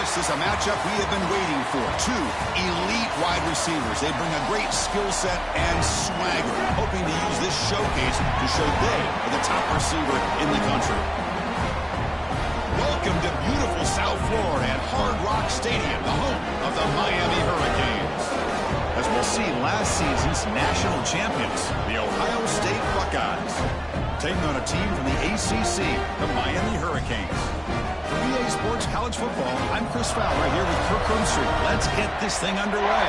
This is a matchup we have been waiting for. Two elite wide receivers. They bring a great skill set and swagger, hoping to use this showcase to show they are the top receiver in the country. Welcome to beautiful South Florida at Hard Rock Stadium, the home of the Miami Hurricanes. As we'll see, last season's national champions, the Ohio State Buckeyes, taking on a team from the ACC, the Miami Hurricanes. For EA Sports College Football, I'm Chris Fowler here with Kirk Herbstreit. Let's get this thing underway.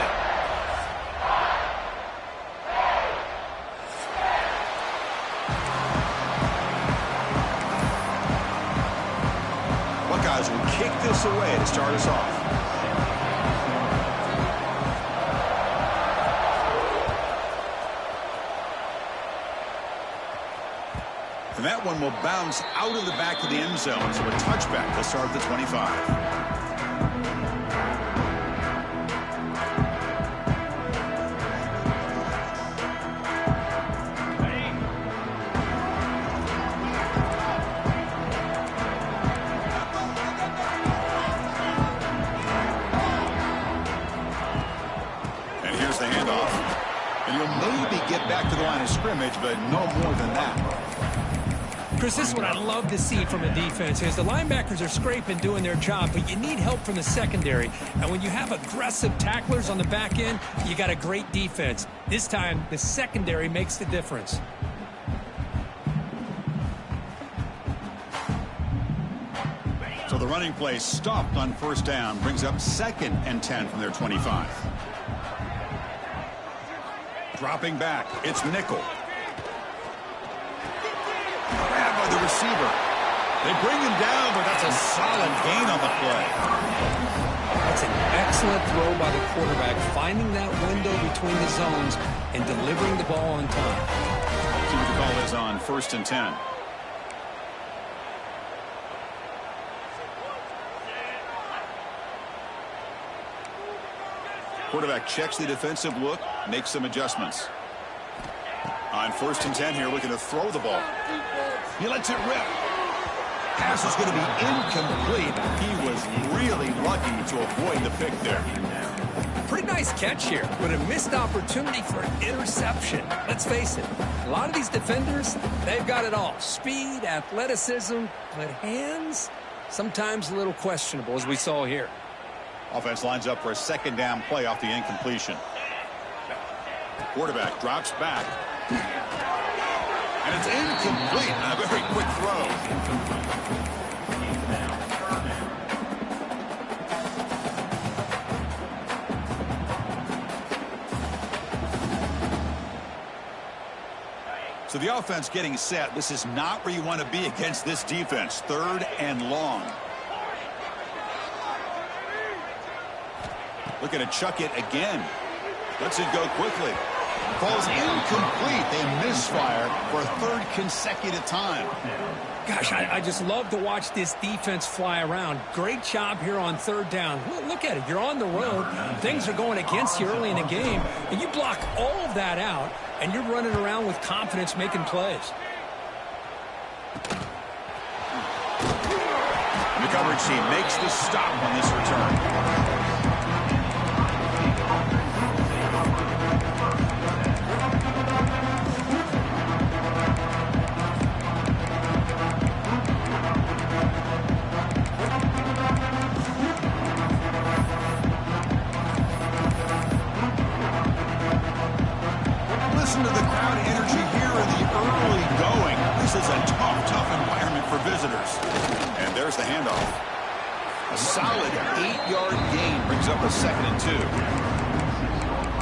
Buckeyes will kick this away to start us off. And that one will bounce out of the back of the end zone, so a touchback to start the 25. And here's the handoff. And you'll maybe get back to the line of scrimmage, but no more than that. Chris, this is what I love to see from a defense is the linebackers are scraping, doing their job, but you need help from the secondary. And when you have aggressive tacklers on the back end, you got a great defense. This time, the secondary makes the difference. So the running play stopped on first down, brings up 2nd and 10 from their 25. Dropping back, it's nickel. Grab by the receiver. They bring him down, but that's a solid gain on the play. That's an excellent throw by the quarterback, finding that window between the zones and delivering the ball on time. See what the call is on 1st and 10. Quarterback checks the defensive look, makes some adjustments. On 1st and 10 here, looking to throw the ball. He lets it rip. Pass is going to be incomplete. He was really lucky to avoid the pick there. Pretty nice catch here, but a missed opportunity for an interception. Let's face it, a lot of these defenders, they've got it all. Speed, athleticism, but hands, sometimes a little questionable, as we saw here. Offense lines up for a 2nd down play off the incompletion. Quarterback drops back. And it's incomplete. A very quick throw. So the offense getting set. This is not where you want to be against this defense. 3rd and long. Looking to chuck it again. Lets it go quickly. Falls incomplete. They misfire for a 3rd consecutive time. Gosh, I just love to watch this defense fly around. Great job here on 3rd down. Look at it. You're on the road. Things are going against you early in the game, and you block all of that out, and you're running around with confidence making plays. The coverage team makes the stop on this return. Listen to the crowd energy here in the early going. This is a tough environment for visitors. And there's the handoff. A solid 8-yard gain brings up a 2nd and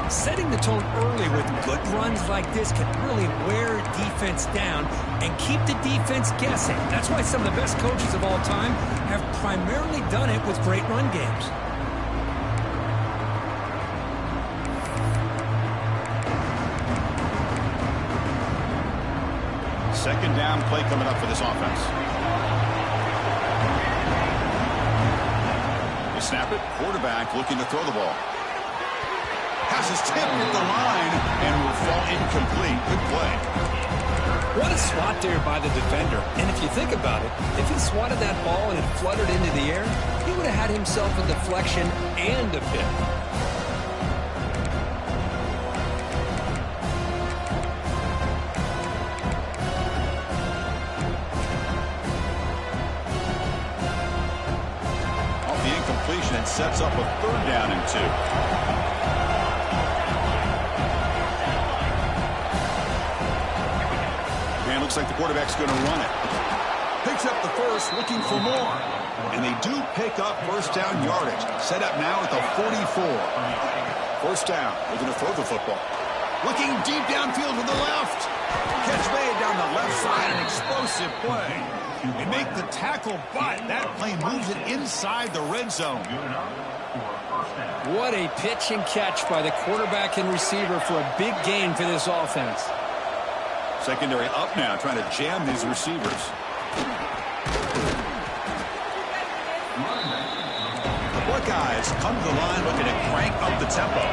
2. Setting the tone early with good runs like this can really wear defense down and keep the defense guessing. That's why some of the best coaches of all time have primarily done it with great run games. Second down play coming up for this offense. They snap it. Quarterback looking to throw the ball. Pass is tipped at the line and will fall incomplete. Good play. What a swat there by the defender. And if you think about it, if he swatted that ball and it fluttered into the air, he would have had himself a deflection and a pick. Off the incompletion, it sets up a 3rd down and 2. Looks like the quarterback's going to run it. Picks up the first, looking for more. And they do pick up first down yardage. Set up now at the 44. First down. They're going to throw the football. Looking deep downfield to the left. Catch made down the left side. An explosive play. They make the tackle, but that play moves it inside the red zone. What a pitch and catch by the quarterback and receiver for a big gain for this offense. Secondary up now, trying to jam these receivers. The Buckeyes come to the line looking to crank up the tempo.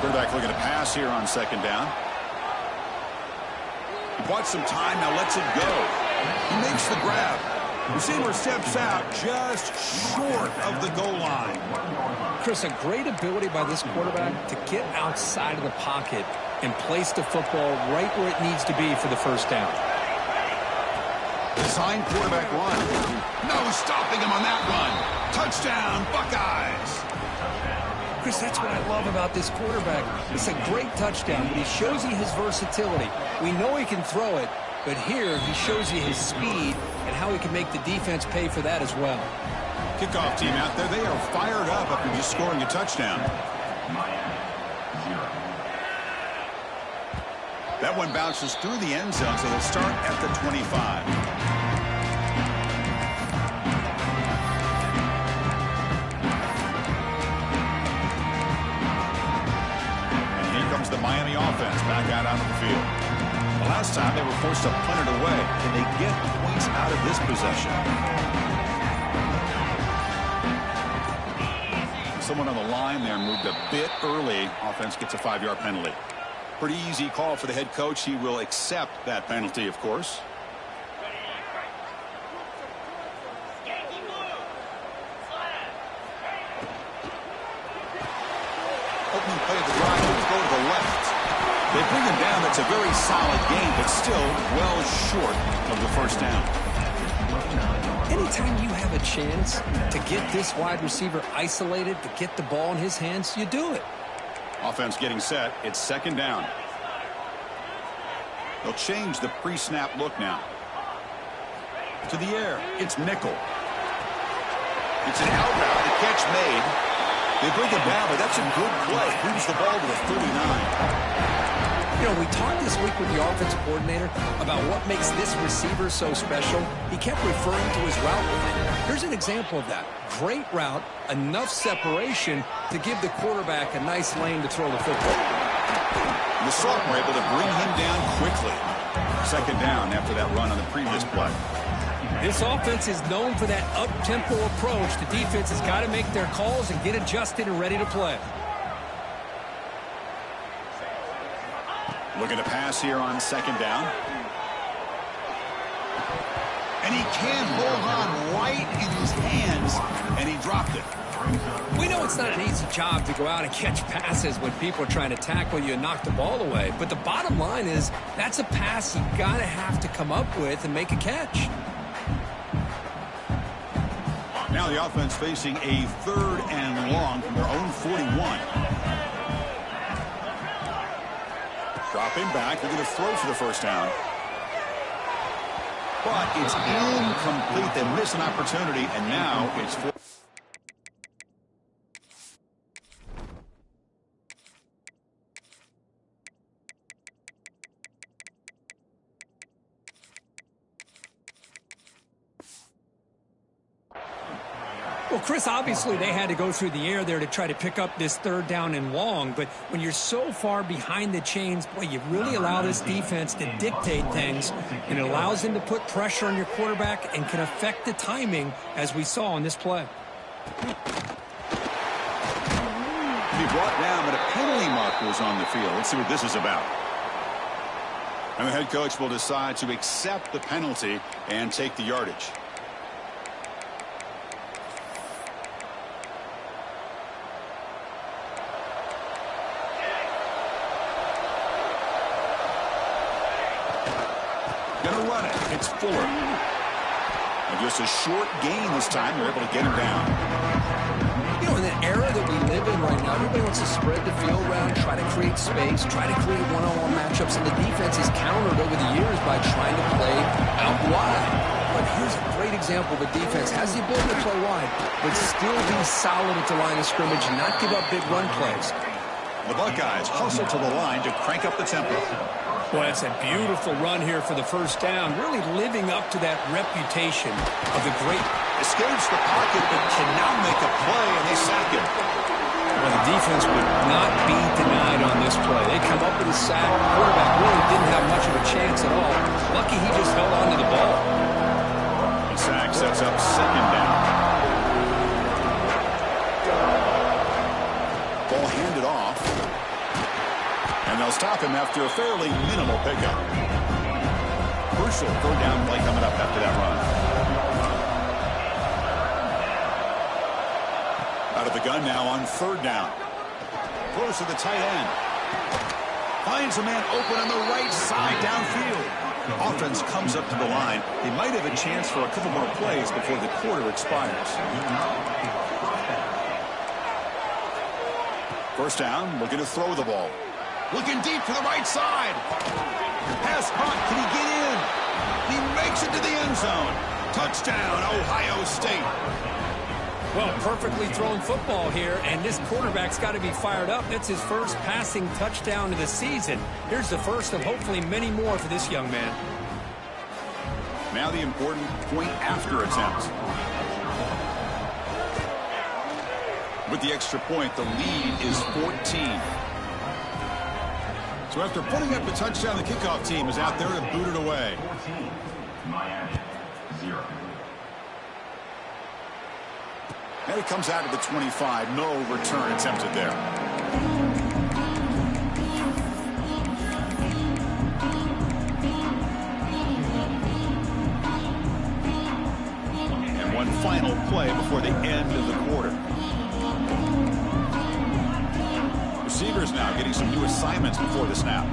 Quarterback looking to pass here on 2nd down. He bought some time, now lets it go. He makes the grab. Receiver steps out just short of the goal line. Chris, a great ability by this quarterback to get outside of the pocket and place the football right where it needs to be for the first down. Design quarterback run. No stopping him on that run. Touchdown, Buckeyes. Chris, that's what I love about this quarterback. It's a great touchdown, but he shows you his versatility. We know he can throw it, but here he shows you his speed and how he can make the defense pay for that as well. Kickoff team out there. They are fired up after just scoring a touchdown. That one bounces through the end zone, so they'll start at the 25. And here comes the Miami offense back out onto the field. The last time they were forced to punt it away. Can they get points out of this possession? Someone on the line there moved a bit early. Offense gets a 5-yard penalty. Pretty easy call for the head coach. He will accept that penalty, of course. Opening play of the drive, let's go to the left. They bring him down. That's a very solid game, but still well short of the first down. Anytime you have a chance to get this wide receiver isolated, to get the ball in his hands, you do it. Offense getting set. It's 2nd down. They'll change the pre-snap look now. To the air. It's nickel. It's an out route. A catch made. They bring it down, but that's a good play. Moves the ball to the 39. You know, we talked this week with the offensive coordinator about what makes this receiver so special. He kept referring to his route line. Here's an example of that. Great route, enough separation to give the quarterback a nice lane to throw the football. The sophomore able to bring him down quickly. 2nd down after that run on the previous play. This offense is known for that up-tempo approach. The defense has got to make their calls and get adjusted and ready to play. Looking to pass here on 2nd down. And he can hold on right in his hands, and he dropped it. We know it's not an easy job to go out and catch passes when people are trying to tackle you and knock the ball away. But the bottom line is that's a pass you got to have to come up with and make a catch. Now the offense facing a 3rd and long from their own 41. Dropping back. They're going to throw for the first down. But it's incomplete. They miss an opportunity, and now it's 4. Well, Chris, obviously they had to go through the air there to try to pick up this 3rd down and long. But when you're so far behind the chains, boy, you really allow this defense to dictate things. And it allows them to put pressure on your quarterback and can affect the timing, as we saw on this play. He brought down, but a penalty marker was on the field. Let's see what this is about. And the head coach will decide to accept the penalty and take the yardage. Gonna run it. It's Fuller. And just a short gain this time. They're able to get him down. You know, in the era that we live in right now, everybody wants to spread the field around, try to create space, try to create one-on-one matchups, and the defense is countered over the years by trying to play out wide. But here's a great example of a defense has the ability to play wide, but still be solid at the line of scrimmage and not give up big run plays. The Buckeyes hustle to the line to crank up the tempo. Well, that's a beautiful run here for the first down, really living up to that reputation of the great. Escapes the pocket but cannot make a play, and they sack him. Well, the defense would not be denied on this play. They come up with a sack. The quarterback really didn't have much of a chance at all. Lucky he just held on to the ball. The sack sets up second down. Ball handed off. And they'll stop him after a fairly minimal pickup. Crucial third down play coming up after that run. Out of the gun now on third down. Throws to the tight end. Finds a man open on the right side downfield. Offense comes up to the line. They might have a chance for a couple more plays before the quarter expires. First down, looking to throw the ball. Looking deep to the right side. Pass caught. Can he get in? He makes it to the end zone. Touchdown, Ohio State. Well, perfectly thrown football here, and this quarterback's got to be fired up. That's his first passing touchdown of the season. Here's the first of hopefully many more for this young man. Now the important point after attempt. With the extra point, the lead is 14. So after putting up the touchdown, the kickoff team is out there to boot it away. 14, Miami, 0. And it comes out of the 25. No return attempted there. And one final play before the end of the quarter. Receivers now getting some new assignments before the snap.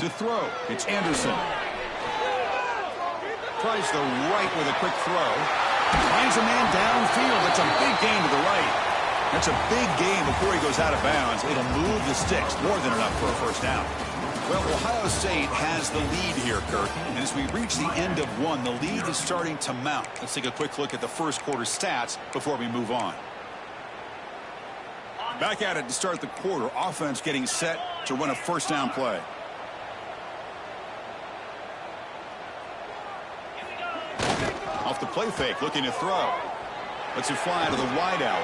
To throw, it's Anderson. Tries the right with a quick throw. Finds a man downfield. That's a big gain to the right. That's a big gain before he goes out of bounds. It'll move the sticks. More than enough for a first down. Well, Ohio State has the lead here, Kirk. And as we reach the end of one, the lead is starting to mount. Let's take a quick look at the first quarter stats before we move on. Back at it to start the quarter. Offense getting set to run a first down play. Off the play fake, looking to throw. Lets it fly to the wide out.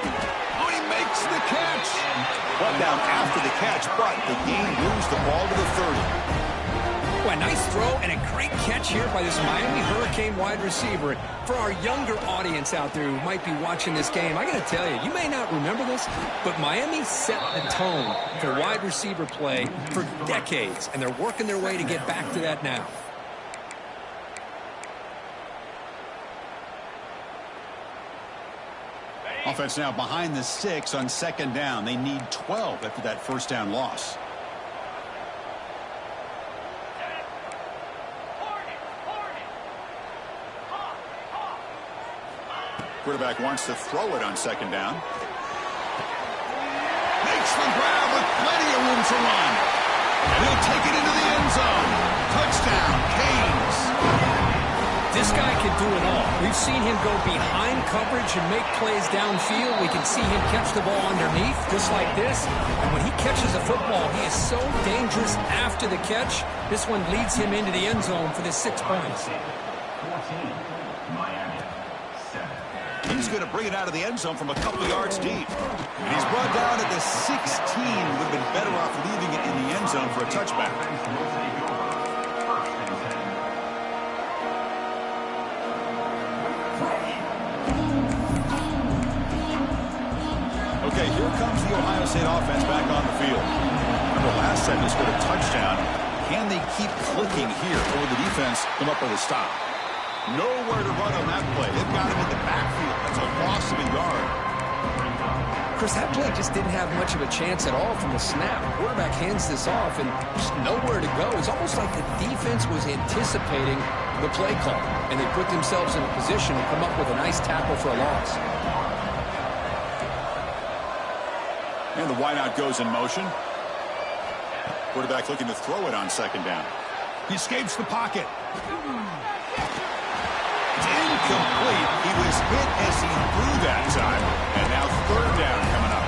Oh, he makes the catch. Brought down after the catch, but the gain moves the ball to the 30. Well, a nice throw and a great catch here by this Miami Hurricane wide receiver. For our younger audience out there who might be watching this game, I got to tell you, you may not remember this, but Miami set the tone for wide receiver play for decades, and they're working their way to get back to that now. Offense now behind the 6 on second down. They need 12 after that first down loss. Quarterback wants to throw it on second down. Makes the grab with plenty of room to run. And he'll take it into the end zone. Touchdown, Canes. This guy can do it all. We've seen him go behind coverage and make plays downfield. We can see him catch the ball underneath, just like this. And when he catches a football, he is so dangerous after the catch. This one leads him into the end zone for the 6 points. 14, Miami, 7. He's going to bring it out of the end zone from a couple of yards deep. And he's brought down at the 16. Would have been better off leaving it in the end zone for a touchback. Okay, here comes the Ohio State offense back on the field. Remember last time they scored a touchdown. Can they keep clicking here, or will the defense come up with a stop? Nowhere to run on that play. They've got him in the backfield. That's a loss of a yard. Chris, that play just didn't have much of a chance at all from the snap. Quarterback hands this off and just nowhere to go. It's almost like the defense was anticipating the play call, and they put themselves in a position to come up with a nice tackle for a loss. And the wideout goes in motion. Quarterback looking to throw it on second down. He escapes the pocket. It's incomplete. He was hit as he threw that time. And now third down coming up.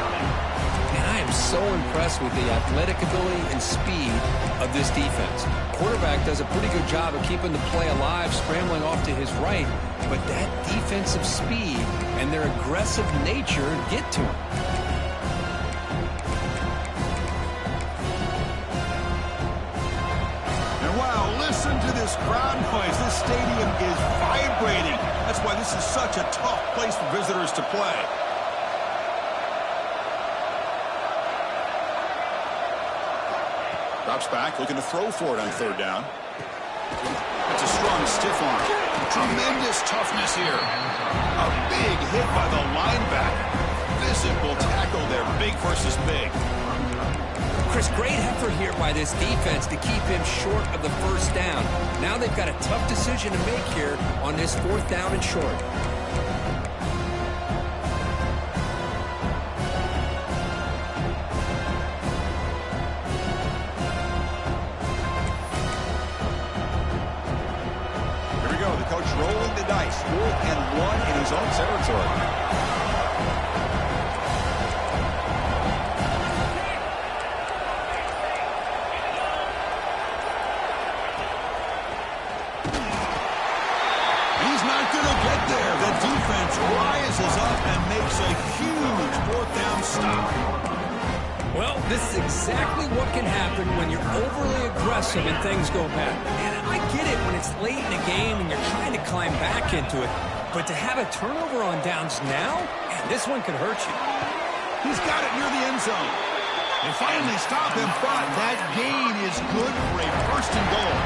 And I am so impressed with the athletic ability and speed of this defense. Quarterback does a pretty good job of keeping the play alive, scrambling off to his right. But that defensive speed and their aggressive nature get to him. Listen to this crowd noise. This stadium is vibrating. That's why this is such a tough place for visitors to play. Drops back, looking to throw for it on third down. That's a strong stiff arm. Tremendous toughness here. A big hit by the linebacker. Physical tackle there, big versus big. Chris, great effort here by this defense to keep him short of the first down. Now they've got a tough decision to make here on this fourth down and short. Here we go. The coach rolling the dice. 4th and 1 in his own territory. Rises up and makes a huge 4th down stop. Well, this is exactly what can happen when you're overly aggressive and things go bad. And I get it when it's late in the game and you're trying to climb back into it. But to have a turnover on downs now, man, this one could hurt you. He's got it near the end zone. They finally stop him front. That gain is good for a 1st and goal.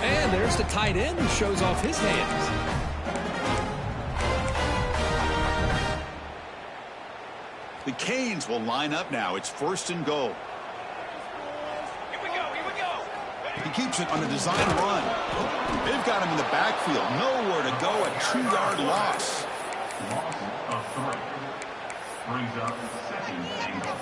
And there's the tight end who shows off his hands. The Canes will line up now. It's 1st and goal. Here we go. He keeps it on a design run. They've got him in the backfield. Nowhere to go. A 2-yard loss. Loss of 3. Brings up 2nd and goal.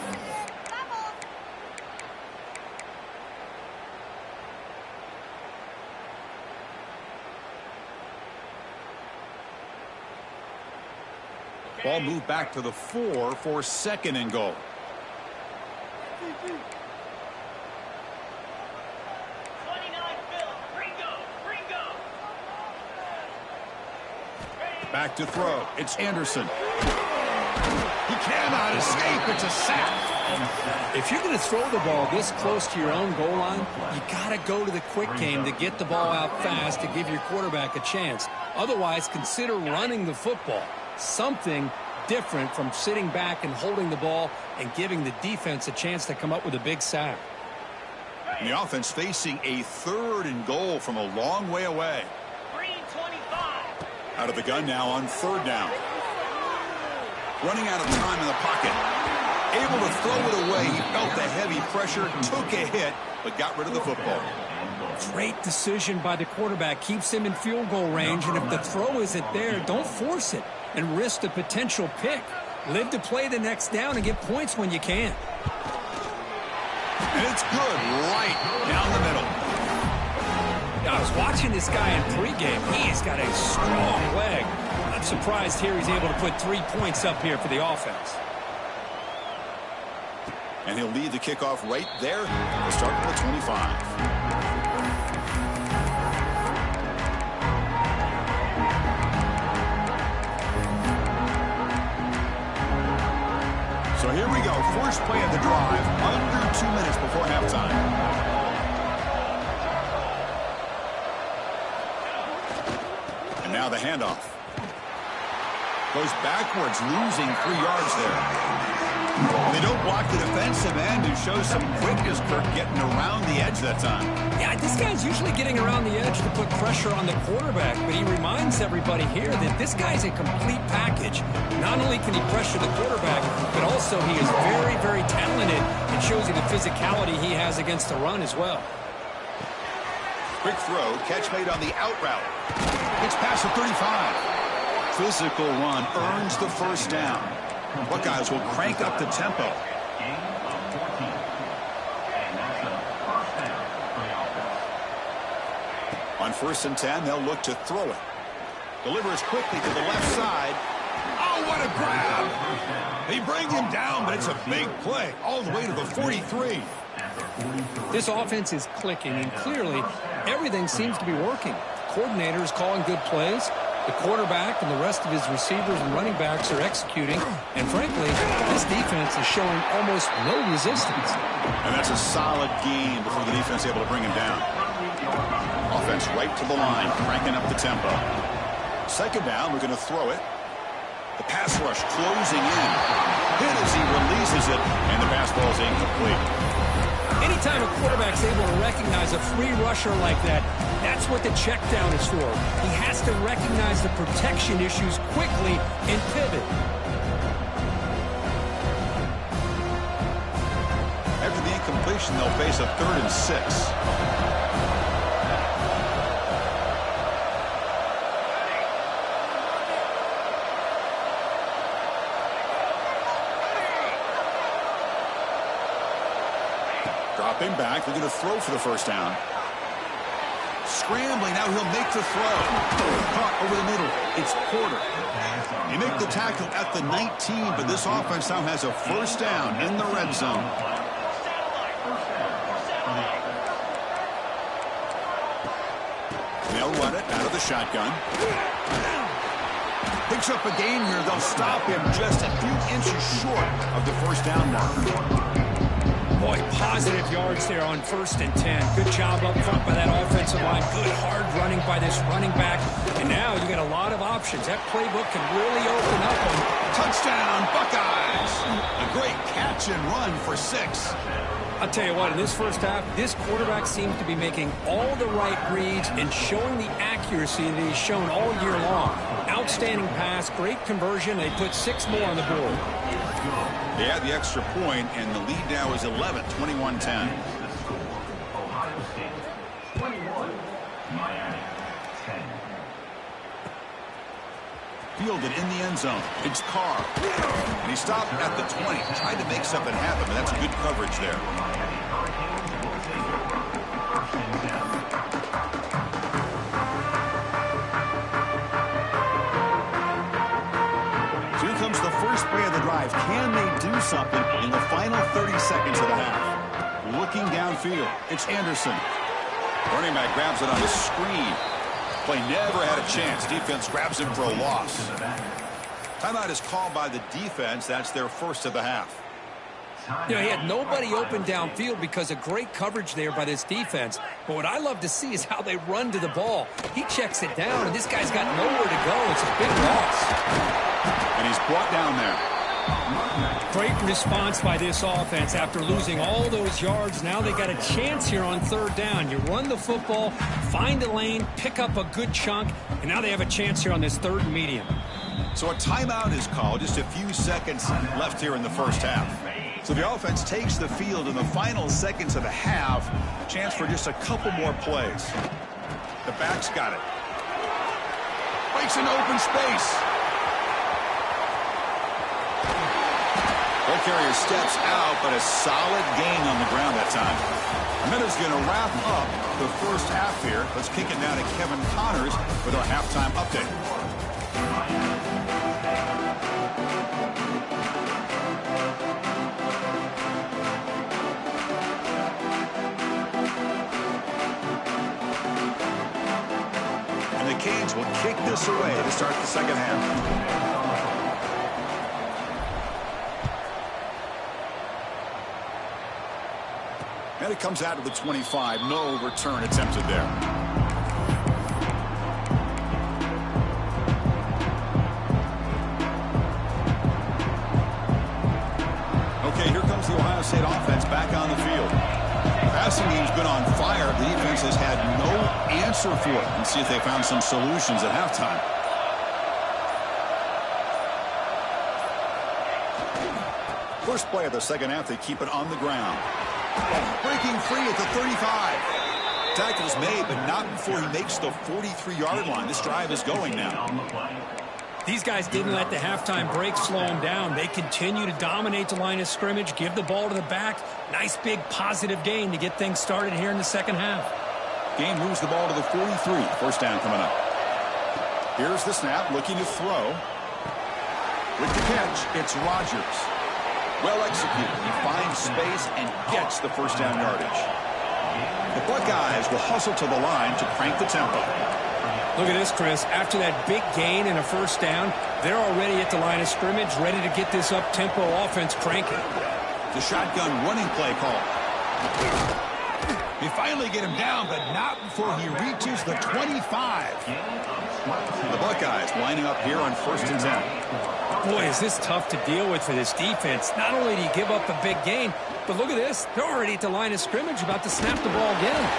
Ball moved back to the 4 for 2nd and goal. Back to throw. It's Anderson. He cannot escape. It's a sack. If you're going to throw the ball this close to your own goal line, you got to go to the quick game to get the ball out fast to give your quarterback a chance. Otherwise, consider running the football. Something different from sitting back and holding the ball and giving the defense a chance to come up with a big sack. And the offense facing a 3rd and goal from a long way away. Out of the gun now on 3rd down. Running out of time in the pocket. Able to throw it away. He felt the heavy pressure, took a hit, but got rid of the football. Great decision by the quarterback. Keeps him in field goal range, and if the throw isn't there, don't force it and risk a potential pick. Live to play the next down and get points when you can. And it's good right down the middle. I was watching this guy in pregame. He's got a strong leg. I'm surprised here he's able to put 3 points up here for the offense. And he'll lead the kickoff right there. We'll start with the 25. So here we go. First play of the drive. Under 2 minutes before halftime. And now the handoff. Goes backwards, losing 3 yards there. They don't block the defensive end, who shows some quickness, Kirk, getting around the edge that time. Yeah, this guy's usually getting around the edge to put pressure on the quarterback, but he reminds everybody here that this guy's a complete package. Not only can he pressure the quarterback, but also he is very, very talented and shows you the physicality he has against the run as well. Quick throw, catch made on the out route. Gets past the 35. Physical run earns the first down. Buckeyes will crank up the tempo. On 1st and 10, they'll look to throw it. Delivers quickly to the left side. Oh, what a grab! They bring him down, but it's a big play all the way to the 43. This offense is clicking, and clearly everything seems to be working. The coordinator is calling good plays. The quarterback and the rest of his receivers and running backs are executing. And frankly, this defense is showing almost no resistance. And that's a solid gain before the defense is able to bring him down. Offense right to the line, cranking up the tempo. 2nd down, we're going to throw it. The pass rush closing in. Hit as he releases it, and the pass ball is incomplete. Anytime a quarterback's able to recognize a free rusher like that, that's what the check down is for. He has to recognize the protection issues quickly and pivot. After the incompletion, they'll face a 3rd and 6. Dropping back, they're going to throw for the 1st down. Scrambling, now he'll make the throw. Caught over the middle. It's Porter. They make the tackle at the 19, but this offense now has a 1st down in the red zone. They'll run it out of the shotgun. Picks up a gain here. They'll stop him just a few inches short of the 1st down marker. Boy, positive yards there on 1st and 10. Good job up front by that offensive line. Good hard running by this running back. And now you got a lot of options. That playbook can really open up. Touchdown, Buckeyes! A great catch and run for 6. I'll tell you what, in this first half, this quarterback seems to be making all the right reads and showing the accuracy that he's shown all year long. Outstanding pass, great conversion. They put 6 more on the board. They had the extra point, and the lead now is 11, 21-10. Ohio State 21, Miami 10. Fielded in the end zone. It's Carr. And he stopped at the 20. Tried to make something happen, but that's good coverage there. The first play of the drive. Can they do something in the final 30 seconds of the half? Looking downfield, it's Anderson. Running back grabs it on the screen. Play never had a chance. Defense grabs him for a loss. Timeout is called by the defense. That's their first of the half. You know, he had nobody open downfield because of great coverage there by this defense. But what I love to see is how they run to the ball. He checks it down, and this guy's got nowhere to go. It's a big loss. And he's brought down there. Great response by this offense after losing all those yards. Now they got a chance here on 3rd down. You run the football, find a lane, pick up a good chunk, and now they have a chance here on this 3rd and medium. So a timeout is called. Just a few seconds left here in the first half. So the offense takes the field in the final seconds of the half. Chance for just a couple more plays. The back's got it. Breaks an open space. Ball carrier steps out, but a solid gain on the ground that time. And that is going to wrap up the first half here. Let's kick it now to Kevin Connors with our halftime update. And the Canes will kick this away to start the second half. And it comes out of the 25. No return attempted there. passing game's been on fire. The defense has had no answer for it. Let's see if they found some solutions at halftime. First play of the second half, they keep it on the ground. Breaking free at the 35. Tackle's made, but not before he makes the 43-yard line. This drive is going now. These guys didn't let the halftime break slow them down. They continue to dominate the line of scrimmage, give the ball to the back. Nice big positive gain to get things started here in the second half. Game moves the ball to the 43. First down coming up. Here's the snap, looking to throw. With the catch, it's Rodgers. Well executed. He finds space and gets the first down yardage. The Buckeyes will hustle to the line to crank the tempo. Look at this, Chris. After that big gain and a first down, they're already at the line of scrimmage, ready to get this up-tempo offense cranking. The shotgun running play call. They finally get him down, but not before he reaches the 25. The Buckeyes lining up here on 1st and 10. Boy, is this tough to deal with for this defense. Not only do you give up a big gain, but look at this. They're already at the line of scrimmage, about to snap the ball again.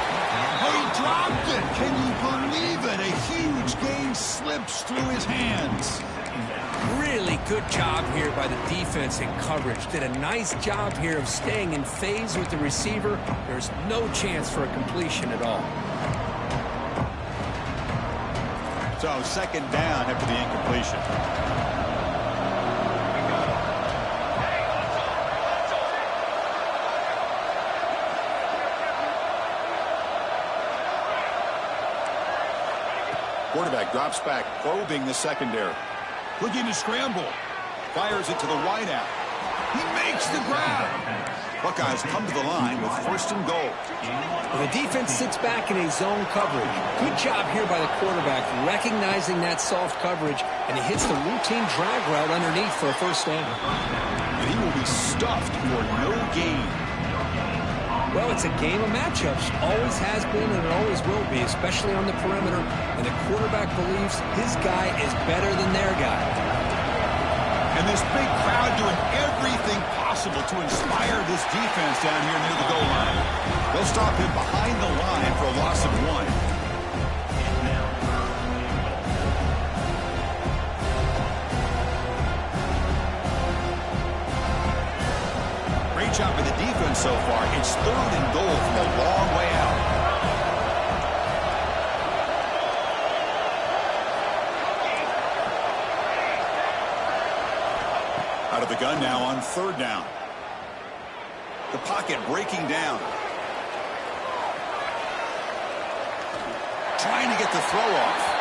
Oh, he dropped it. Can you believe it? A huge gain slips through his hands. Really good job here by the defense in coverage. Did a nice job here of staying in phase with the receiver. There's no chance for a completion at all. So second down after the incompletion. Quarterback drops back, probing the secondary. Looking to scramble. Fires it to the wideout. He makes the grab. Buckeyes come to the line with 1st and goal. Well, the defense sits back in a zone coverage. Good job here by the quarterback, recognizing that soft coverage, and he hits the routine drag route underneath for a first down. And he will be stuffed for no gain. Well, it's a game of matchups. Always has been and it always will be, especially on the perimeter. And the quarterback believes his guy is better than their guy. And this big crowd doing everything possible to inspire this defense down here near the goal line. They'll stop him behind the line for a loss of 1. Great job by the defense so far. It's 3rd and goal from a long way out. Out of the gun now on 3rd down. The pocket breaking down. Trying to get the throw off.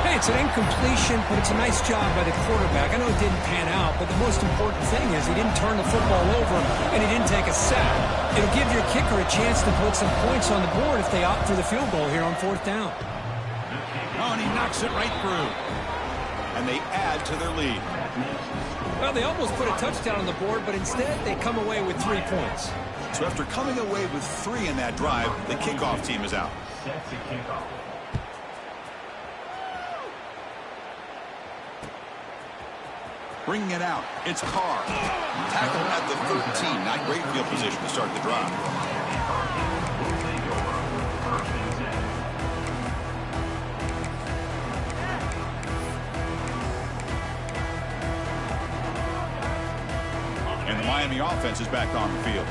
Hey, it's an incompletion, but it's a nice job by the quarterback. I know it didn't pan out, but the most important thing is he didn't turn the football over and he didn't take a sack. It'll give your kicker a chance to put some points on the board if they opt for the field goal here on 4th down. Oh, and he knocks it right through. And they add to their lead. Well, they almost put a touchdown on the board, but instead they come away with 3 points. So after coming away with 3 in that drive, the kickoff team is out. Bringing it out, it's Carr. Tackle at the 13. Not great field position to start the drive. And the Miami offense is back on the field.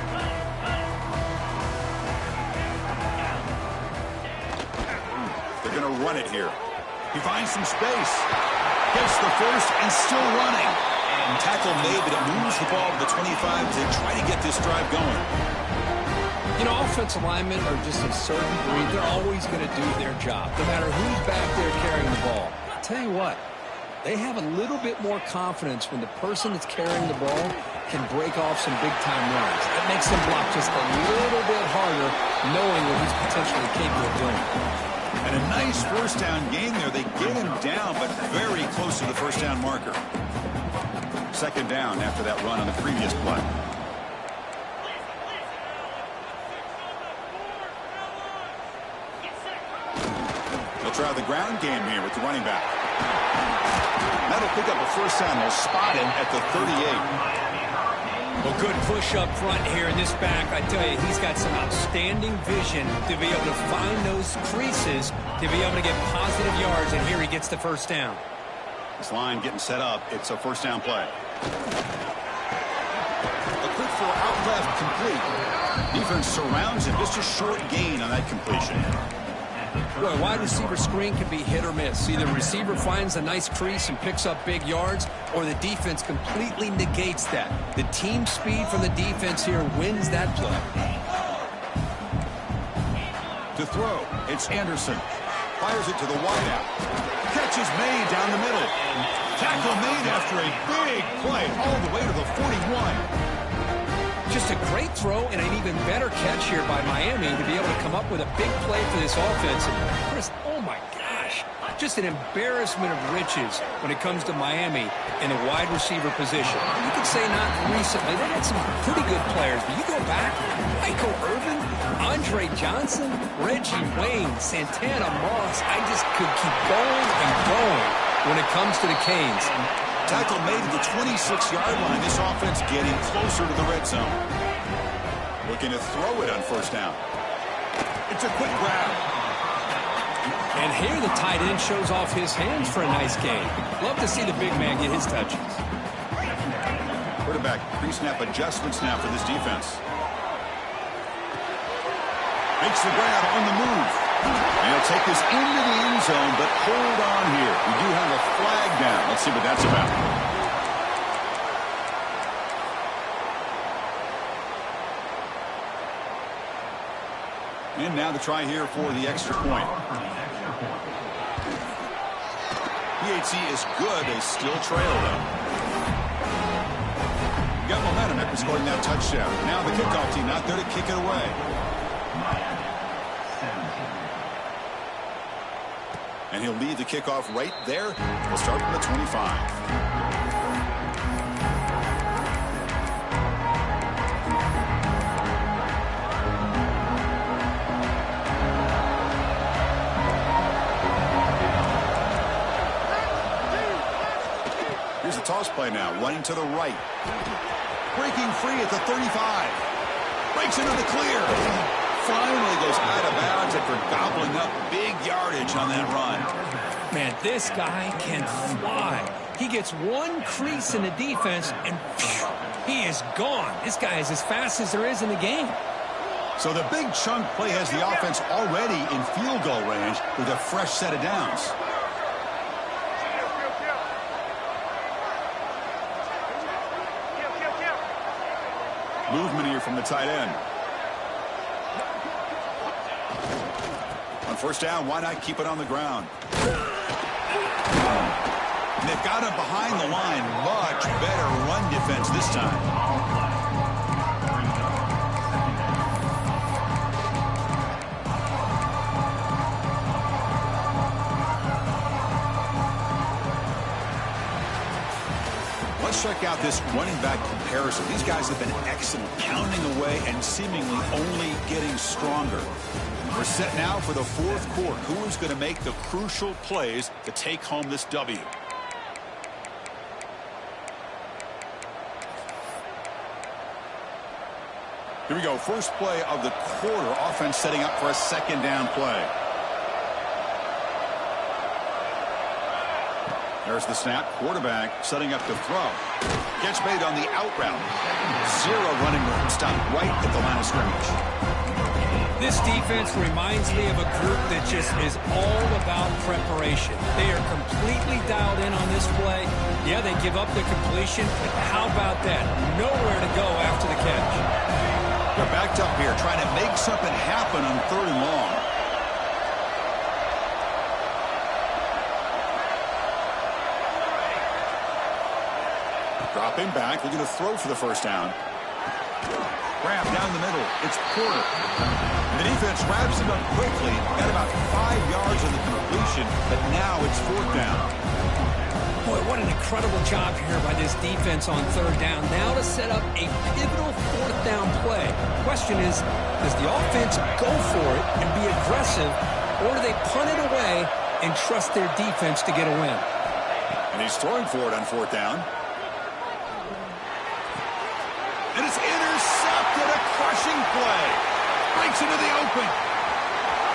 They're going to run it here. He finds some space. Gets the first and still running. And tackle made, but it moves the ball to the 25 as they try to get this drive going. You know, offensive linemen are just a certain breed. They're always going to do their job, no matter who's back there carrying the ball. I'll tell you what, they have a little bit more confidence when the person that's carrying the ball can break off some big-time runs. That makes them block just a little bit harder, knowing what he's potentially capable of doing. And a nice first down gain there. They get him down, but very close to the first down marker. Second down after that run on the previous play. They'll try the ground game here with the running back. That'll pick up a first down. They'll spot him at the 38. Well, good push up front here in this back. I tell you, he's got some outstanding vision to be able to find those creases, to be able to get positive yards, and here he gets the first down. This line getting set up. It's a first down play. A quick throw out left, complete. Defense surrounds him. Just a short gain on that completion. Boy, wide receiver screen can be hit or miss. Either receiver finds a nice crease and picks up big yards, or the defense completely negates that. The team speed from the defense here wins that play. To throw, it's Anderson. Fires it to the wideout. Catch is made down the middle. Tackle made after a big play all the way to the 41. Just a great throw and an even better catch here by Miami to be able to come up with a big play for this offense. And Chris, oh my gosh, just an embarrassment of riches when it comes to Miami in the wide receiver position. You could say not recently. They had some pretty good players, but you go back, Michael Irvin, Andre Johnson, Reggie Wayne, Santana Moss. I just could keep going and going when it comes to the Canes. Tackle made at the 26-yard line. This offense getting closer to the red zone. Looking to throw it on first down. It's a quick grab. And here the tight end shows off his hands for a nice gain. Love to see the big man get his touches. Quarterback pre-snap adjustments now for this defense. Makes the grab on the move. And he'll take this into the end zone, but hold on here. We do have a flag down. Let's see what that's about. And now the try here for the extra point. PHC is good. They still trail, though. Got momentum after scoring that touchdown. Now the kickoff team not there to kick it away. And he'll lead the kickoff right there. We'll start from the 25. Here's the toss play now, running to the right. Breaking free at the 35. Breaks into the clear. Finally goes out of bounds after gobbling up big yardage on that run. Man, this guy can fly. He gets one crease in the defense, and phew, he is gone. This guy is as fast as there is in the game. So the big chunk play has the offense already in field goal range with a fresh set of downs. Movement here from the tight end. On first down, why not keep it on the ground? And they've got him behind the line. Much better run defense this time. Let's check out this running back comparison. These guys have been excellent, pounding away and seemingly only getting stronger. We're set now for the fourth quarter. Who is going to make the crucial plays to take home this W? Here we go. First play of the quarter. Offense setting up for a second down play. There's the snap. Quarterback setting up to throw. Gets made on the out route. Zero running room. Stopped right at the line of scrimmage. This defense reminds me of a group that just is all about preparation. They are completely dialed in on this play. Yeah, they give up the completion, but how about that? Nowhere to go after the catch. They're backed up here trying to make something happen on third and long. Dropping back, looking to throw for the first down. Grab down the middle. It's Porter. The defense wraps him up quickly. Got about 5 yards on the completion, but now it's fourth down. Boy, what an incredible job here by this defense on third down. Now to set up a pivotal fourth down play. Question is, does the offense go for it and be aggressive, or do they punt it away and trust their defense to get a win? And he's throwing for it on fourth down. And it's intercepted, a crushing play. Breaks into the open.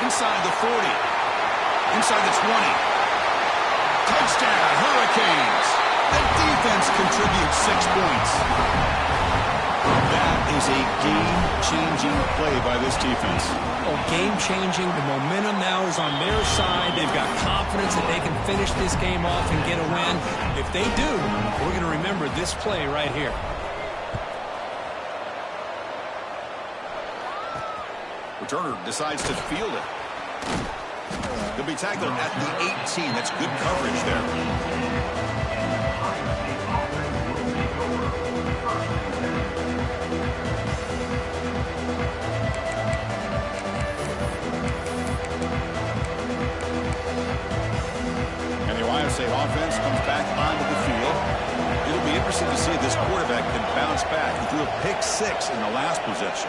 Inside the 40. Inside the 20. Touchdown, Hurricanes. The defense contributes 6 points. That is a game-changing play by this defense. Oh, game-changing. The momentum now is on their side. They've got confidence that they can finish this game off and get a win. If they do, we're going to remember this play right here. Returner decides to field it. He'll be tackled at the 18. That's good coverage there. State offense comes back onto the field. It'll be interesting to see if this quarterback can bounce back. He threw a pick 6 in the last possession.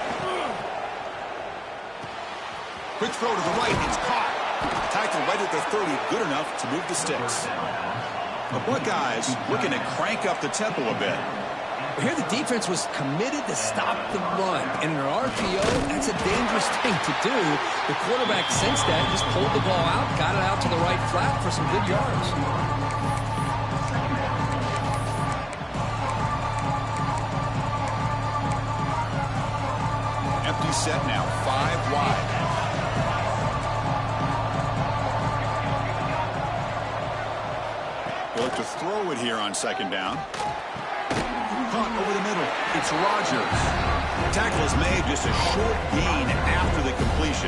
Quick throw to the right. It's caught. Tackled right at the 30. Good enough to move the sticks. The Buckeyes looking to crank up the tempo a bit. Here the defense was committed to stop the run. And in an RPO, that's a dangerous thing to do. The quarterback sensed that, just pulled the ball out, got it out to the right flat for some good yards. Empty set now, 5 wide. They'll look to throw it here on second down. Caught over the middle. It's Rodgers. Tackle is made, just a short gain after the completion.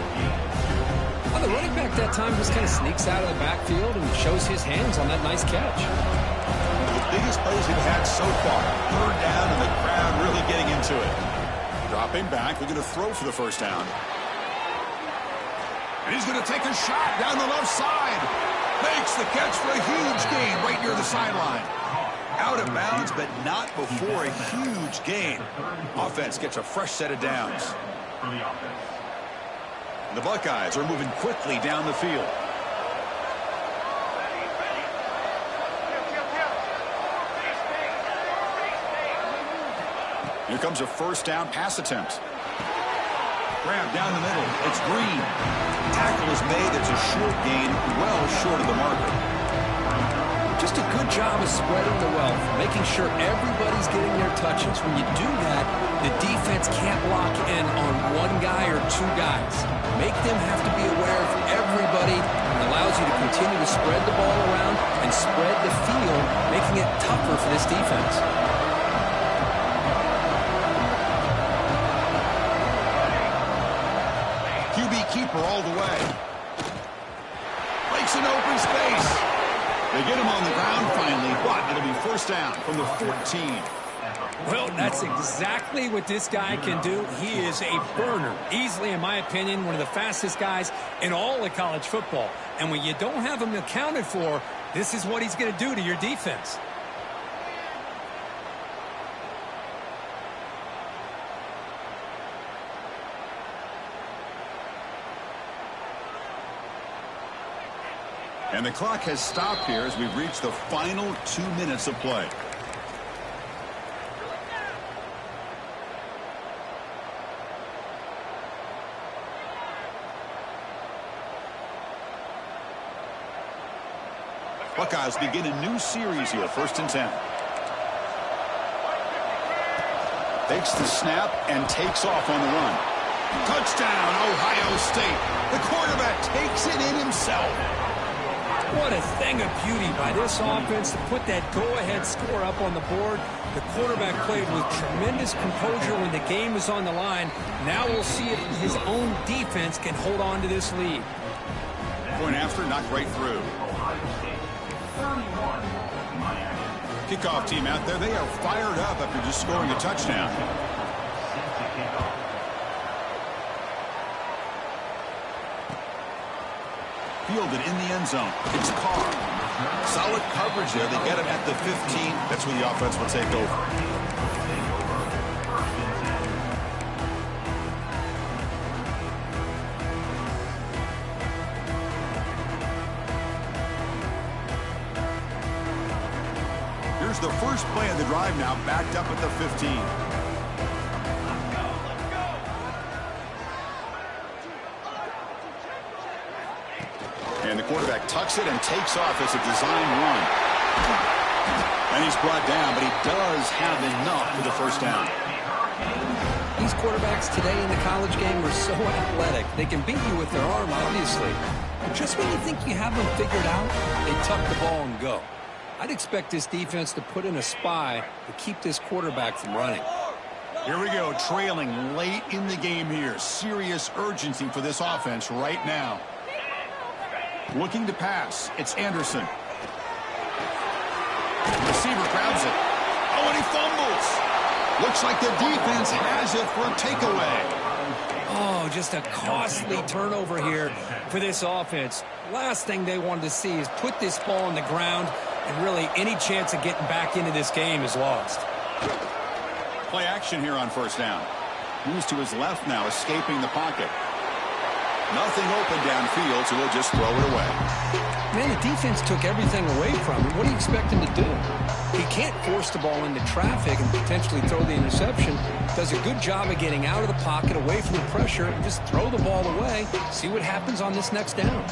Well, the running back that time just kind of sneaks out of the backfield and shows his hands on that nice catch. The biggest plays he's had so far. Third down and the crowd really getting into it. Dropping back, looking to throw for the first down. And he's going to take a shot down the left side. Makes the catch for a huge gain right near the sideline. Out of bounds, but not before a huge gain. Offense gets a fresh set of downs. The Buckeyes are moving quickly down the field. Here comes a first down pass attempt. Grab down the middle. It's Green. Tackle is made. It's a short gain, well short of the marker. Just a good job of spreading the wealth, making sure everybody's getting their touches. When you do that, the defense can't lock in on one guy or two guys. Make them have to be aware of everybody, and allows you to continue to spread the ball around and spread the field, making it tougher for this defense. QB keeper all the way. Breaks an open space. They get him on the ground finally, but it'll be first down from the 14. Well, that's exactly what this guy can do. He is a burner. Easily, in my opinion, one of the fastest guys in all of college football. And when you don't have him accounted for, this is what he's going to do to your defense. And the clock has stopped here as we've reached the final 2 minutes of play. Buckeyes begin a new series here, 1st and 10. Takes the snap and takes off on the run. Touchdown, Ohio State. The quarterback takes it in himself. What a thing of beauty by this offense to put that go-ahead score up on the board. The quarterback played with tremendous composure when the game was on the line. Now we'll see if his own defense can hold on to this lead. Point after, knocked right through. Kickoff team out there, they are fired up after just scoring a touchdown. Fielded in the end zone. It's Carr. Solid coverage there. They get him at the 15. That's where the offense will take over. Here's the first play of the drive now, backed up at the 15. quarterback tucks it and takes off as a design run. And he's brought down, but he does have enough for the first down. These quarterbacks today in the college game are so athletic. They can beat you with their arm, obviously. But just when you think you have them figured out, they tuck the ball and go. I'd expect this defense to put in a spy to keep this quarterback from running. Here we go, trailing late in the game here. Serious urgency for this offense right now. Looking to pass. It's Anderson. Receiver grabs it. Oh, and he fumbles. Looks like the defense has it for a takeaway. Oh, just a costly turnover here for this offense. Last thing they wanted to see is put this ball on the ground, and really any chance of getting back into this game is lost. Play action here on first down. Moves to his left now, escaping the pocket. Nothing open downfield, so he'll just throw it away. Man, the defense took everything away from him. What do you expect him to do? He can't force the ball into traffic and potentially throw the interception. Does a good job of getting out of the pocket, away from the pressure, and just throw the ball away. See what happens on this next down.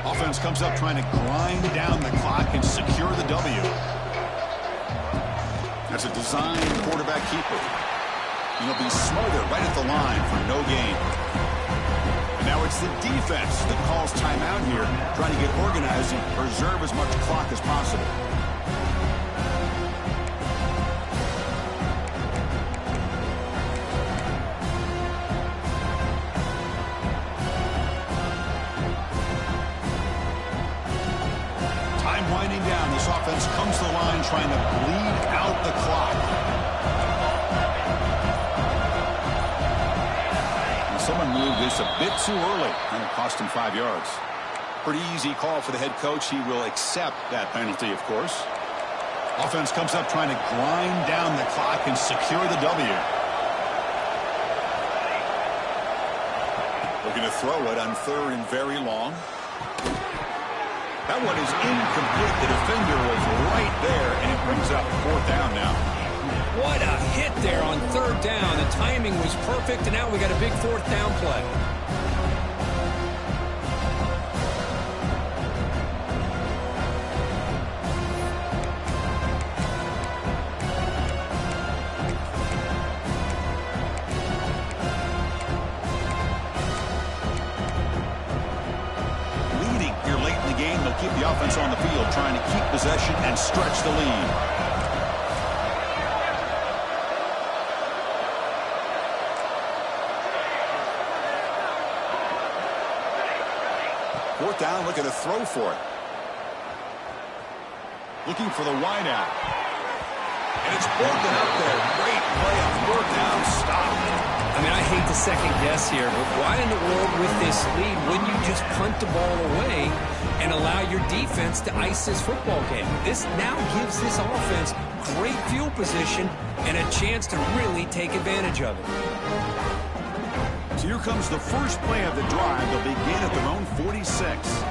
Offense comes up trying to grind down the clock and secure the W. That's a design quarterback keeper. And he'll be smothered right at the line for no gain. And now it's the defense that calls timeout here, trying to get organized and preserve as much clock as possible. Winding down, this offense comes to the line trying to bleed out the clock. And someone moved this a bit too early, and it cost him 5 yards. Pretty easy call for the head coach. He will accept that penalty, of course. Offense comes up trying to grind down the clock and secure the W. Looking to throw it on third and very long. That one is incomplete. The defender was right there, and it brings up fourth down now. What a hit there on third down. The timing was perfect, and now we got a big fourth down play. Keep the offense on the field, trying to keep possession and stretch the lead. Fourth down, looking to throw for it. Looking for the wideout. And it's broken up there. Great play on fourth down. Stop. I mean, I hate to second guess here, but why in the world with this lead wouldn't you just punt the ball away and allow your defense to ice this football game? This now gives this offense great field position and a chance to really take advantage of it. So here comes the first play of the drive. They'll begin at their own 46.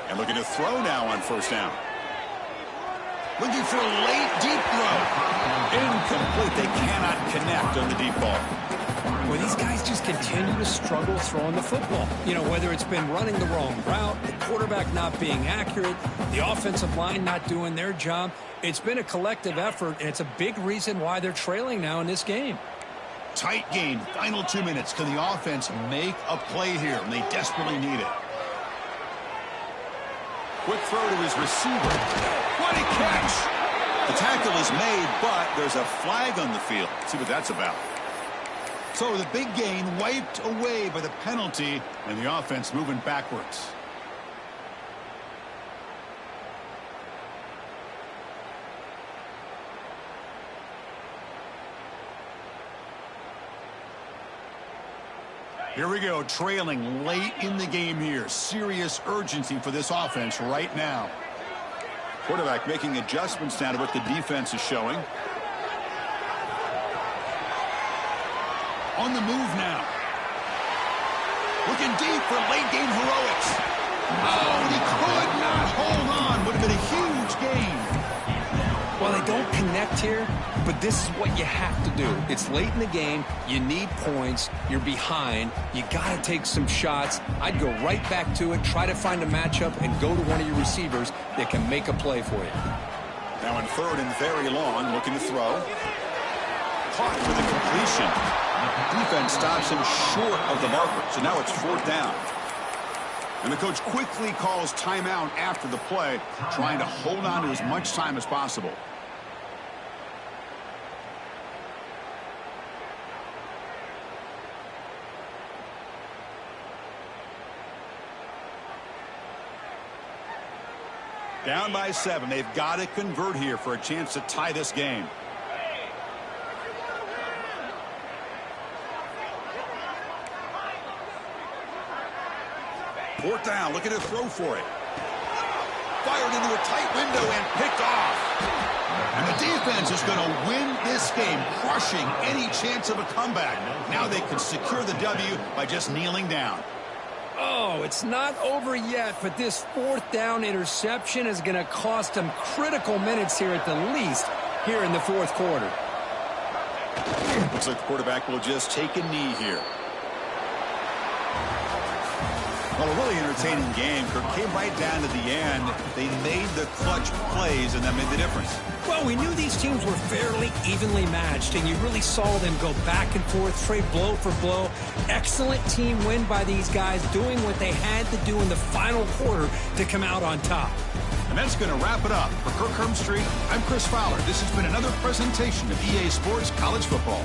And looking to throw now on first down. Looking for a late deep throw. Incomplete. They cannot connect on the deep ball. Well, these guys just continue to struggle throwing the football. You know, whether it's been running the wrong route, the quarterback not being accurate, the offensive line not doing their job. It's been a collective effort, and it's a big reason why they're trailing now in this game. Tight game. Final 2 minutes. Can the offense make a play here? And they desperately need it. Quick throw to his receiver. What a catch! The tackle is made, but there's a flag on the field. Let's see what that's about. So the big gain wiped away by the penalty, and the offense moving backwards. Here we go, trailing late in the game here. Serious urgency for this offense right now. Quarterback making adjustments now to what the defense is showing. On the move now. Looking deep for late-game heroics. Oh, and he could not hold on. Would have been a huge gain. Well, they don't connect here, but this is what you have to do. It's late in the game. You need points. You're behind. You got to take some shots. I'd go right back to it, try to find a matchup, and go to one of your receivers that can make a play for you. Now in third and very long, looking to throw. Caught for the completion. Defense stops him short of the marker, so now it's fourth down. And the coach quickly calls timeout after the play, trying to hold on to as much time as possible. Down by 7. They've got to convert here for a chance to tie this game. Fourth down, looking to throw for it. Fired into a tight window and picked off. And the defense is going to win this game, crushing any chance of a comeback. Now they can secure the W by just kneeling down. Oh, it's not over yet, but this fourth down interception is going to cost them critical minutes here at the least here in the fourth quarter. Looks like the quarterback will just take a knee here. Well, a really entertaining game. Kirk came right down to the end. They made the clutch plays, and that made the difference. Well, we knew these teams were fairly evenly matched, and you really saw them go back and forth, trade blow for blow. Excellent team win by these guys, doing what they had to do in the final quarter to come out on top. And that's going to wrap it up. For Kirk Herbstreit, I'm Chris Fowler. This has been another presentation of EA Sports College Football.